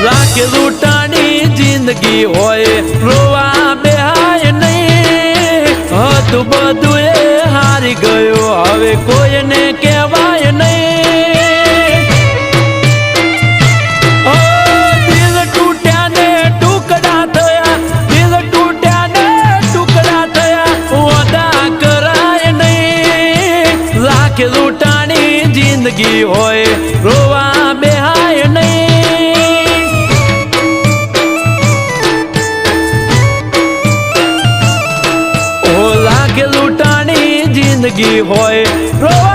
લાખ લૂંટાની જિંદગી હોય રોવા બેહાય નહીં હતું બધું એ હારી ગયો હવે કોઈને કહેવાય નહીં દિલ તૂટ્યા ને ટુકડા થયા દિલ તૂટ્યા ને ટુકડા થયા વાદા કરાય નહીં લાખ લૂંટાની જિંદગી હોય રોવા બેહાય નહીં ઓ લાખ લૂંટાની જિંદગી હોય રોવા